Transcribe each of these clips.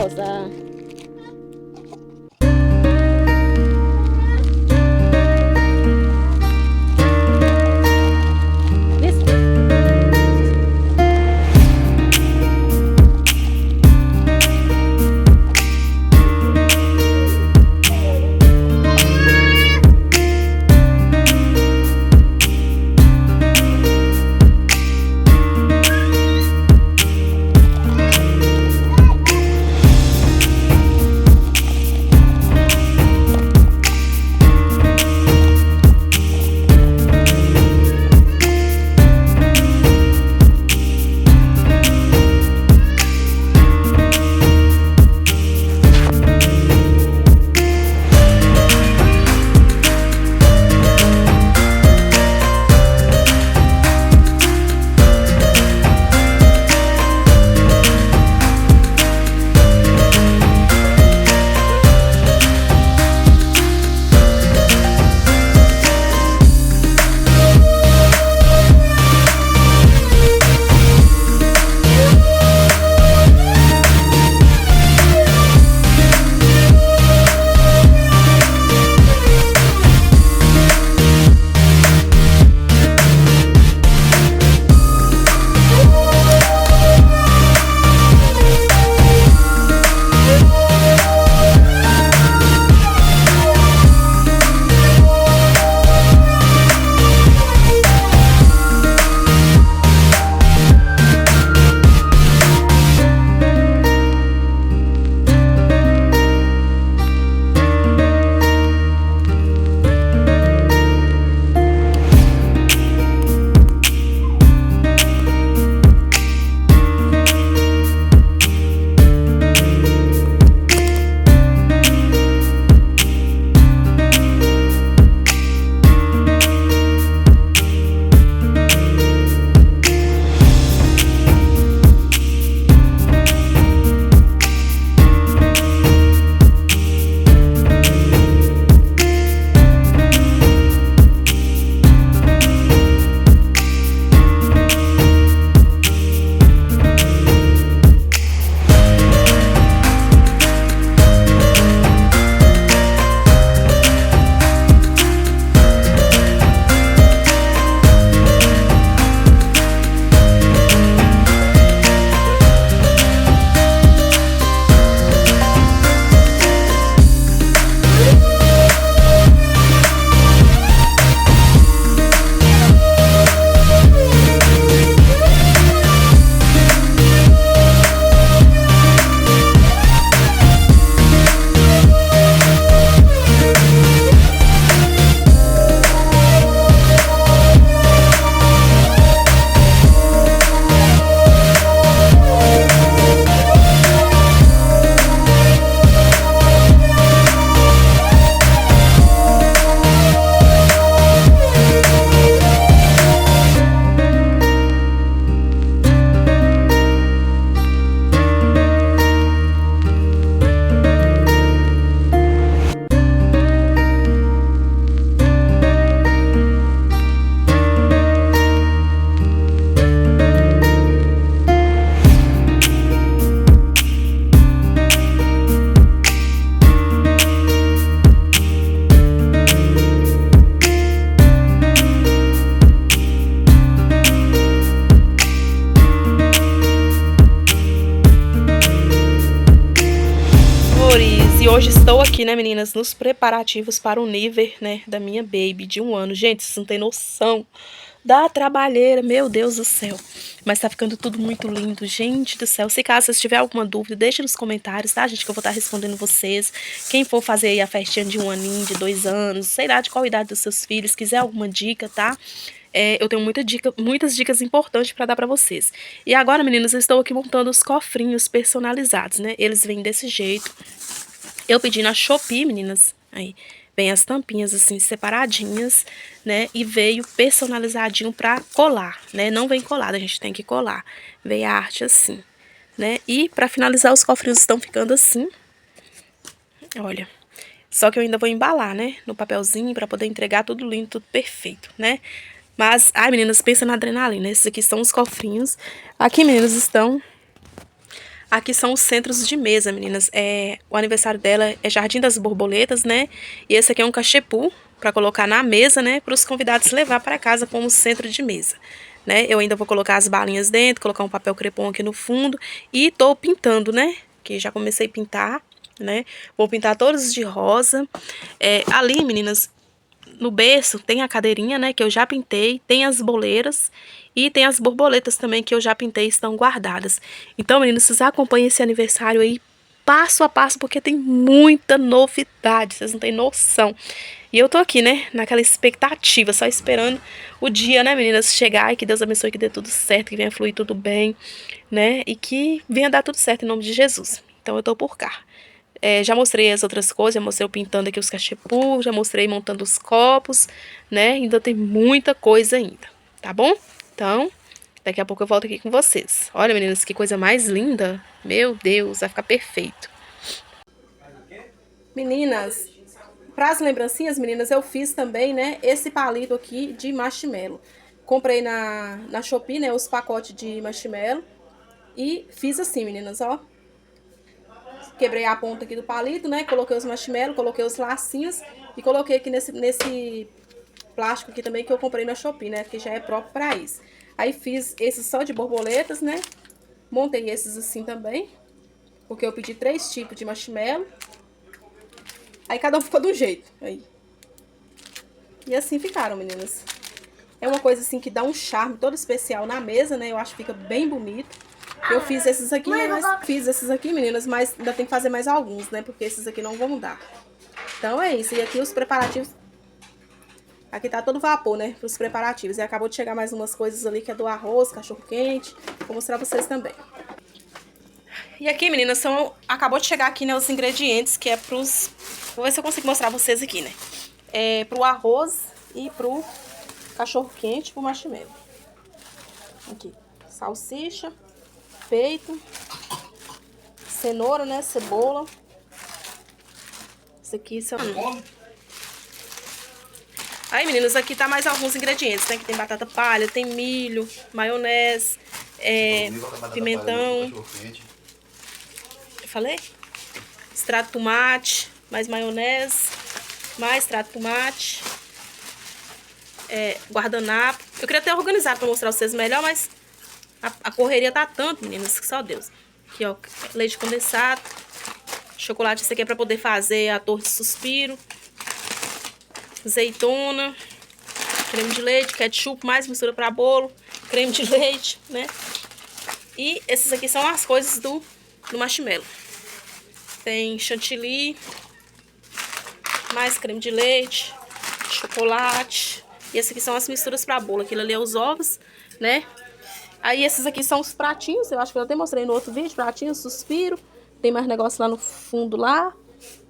rosa. E hoje estou aqui, né, meninas, nos preparativos para o nível, né, da minha baby de 1 ano. Gente, vocês não tem noção da trabalheira, meu Deus do céu. Mas tá ficando tudo muito lindo, gente do céu. Se caso vocês tiverem alguma dúvida, deixa nos comentários, tá, gente, que eu vou estar respondendo vocês. Quem for fazer aí a festinha de 1 aninho, de 2 anos, sei lá de qual idade dos seus filhos, quiser alguma dica, tá? Eu tenho muitas dicas importantes para dar para vocês. E agora, meninas, eu estou aqui montando os cofrinhos personalizados, né? Eles vêm desse jeito. Eu pedi na Shopee, meninas, aí vem as tampinhas assim separadinhas, né? E veio personalizadinho pra colar, né? Não vem colado, a gente tem que colar. Veio a arte assim, né? E pra finalizar, os cofrinhos estão ficando assim. Olha, só que eu ainda vou embalar, né? No papelzinho pra poder entregar tudo lindo, tudo perfeito, né? Mas, ai, meninas, pensa na adrenalina. Esses aqui são os cofrinhos. Aqui, meninas, estão Aqui são os centros de mesa, meninas. O aniversário dela é Jardim das Borboletas, né? E esse aqui é um cachepô para colocar na mesa, né? Para os convidados levar para casa como centro de mesa, né? Eu ainda vou colocar as balinhas dentro, colocar um papel crepom aqui no fundo. E tô pintando, né? Que já comecei a pintar, né? Vou pintar todos de rosa. Ali, meninas, no berço tem a cadeirinha, né, que eu já pintei, tem as boleiras e tem as borboletas também que eu já pintei e estão guardadas. Então, meninos, vocês acompanhem esse aniversário aí passo a passo, porque tem muita novidade, vocês não têm noção. E eu tô aqui, né, naquela expectativa, só esperando o dia, né, meninas, chegar e que Deus abençoe, que dê tudo certo, que venha fluir tudo bem, né, e que venha dar tudo certo em nome de Jesus. Então eu tô por cá. Já mostrei as outras coisas, já mostrei eu pintando aqui os cachepôs, já mostrei montando os copos, né? Ainda tem muita coisa ainda, tá bom? Então, daqui a pouco eu volto aqui com vocês. Olha, meninas, que coisa mais linda. Meu Deus, vai ficar perfeito. Meninas, para as lembrancinhas, meninas, eu fiz também, né, esse palito aqui de marshmallow. Comprei na Shopee, né, os pacotes de marshmallow e fiz assim, meninas, ó. Quebrei a ponta aqui do palito, né? Coloquei os marshmallows, coloquei os lacinhos e coloquei aqui nesse plástico aqui também que eu comprei na Shopee, né? Que já é próprio para isso. Aí fiz esses só de borboletas, né? Montei esses assim também, porque eu pedi 3 tipos de marshmallow. Aí cada um ficou de um jeito, aí. E assim ficaram, meninas. É uma coisa assim que dá um charme todo especial na mesa, né? Eu acho que fica bem bonito. Eu fiz esses aqui, né? Fiz esses aqui, meninas, mas ainda tem que fazer mais alguns, né? Porque esses aqui não vão dar. Então é isso. E aqui os preparativos. Aqui tá todo vapor, né? Para os preparativos. E acabou de chegar mais umas coisas ali que é do arroz, cachorro quente. Vou mostrar pra vocês também. E aqui, meninas, acabou de chegar aqui, né, os ingredientes que é pros... Vou ver se eu consigo mostrar pra vocês aqui, né? Pro arroz e pro cachorro quente, pro marshmallow. Aqui, salsicha, peito, cenoura, né, cebola. Isso aqui são... Aí, meninas, aqui tá mais alguns ingredientes, né? Que tem batata palha, tem milho, maionese, pimentão. Eu falei? Extrato de tomate, mais maionese, mais extrato de tomate, guardanapo. Eu queria até organizar pra mostrar pra vocês melhor, mas a correria tá tanto, meninas, que só Deus. Aqui, ó, leite condensado, chocolate, isso aqui é pra poder fazer a torre de suspiro, azeitona, creme de leite, ketchup, mais mistura pra bolo, creme de leite, né? E esses aqui são as coisas do marshmallow. Tem chantilly, mais creme de leite, chocolate. E esses aqui são as misturas pra bolo. Aquilo ali é os ovos, né? Aí esses aqui são os pratinhos, eu acho que eu até mostrei no outro vídeo, pratinhos, suspiro. Tem mais negócio lá no fundo lá.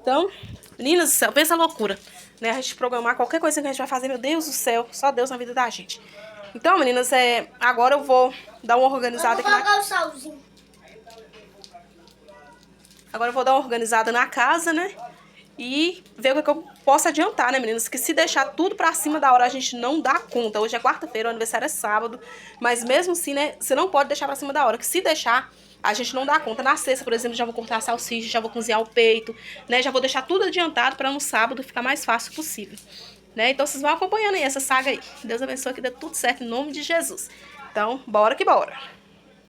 Então, meninas do céu, pensa a loucura, né? A gente programar qualquer coisa que a gente vai fazer, meu Deus do céu, só Deus na vida da gente. Então, meninas, agora eu vou dar uma organizada aqui na... Agora eu vou dar uma organizada na casa, né? E ver o que eu posso adiantar, né, meninas? Que se deixar tudo pra cima da hora, a gente não dá conta. Hoje é quarta-feira, o aniversário é sábado. Mas mesmo assim, né, você não pode deixar pra cima da hora. Que se deixar, a gente não dá conta. Na sexta, por exemplo, já vou cortar a salsicha, já vou cozinhar o peito, né? Já vou deixar tudo adiantado pra no sábado ficar mais fácil possível, né? Então vocês vão acompanhando aí essa saga aí. Deus abençoe, que dê tudo certo em nome de Jesus. Então, bora que bora.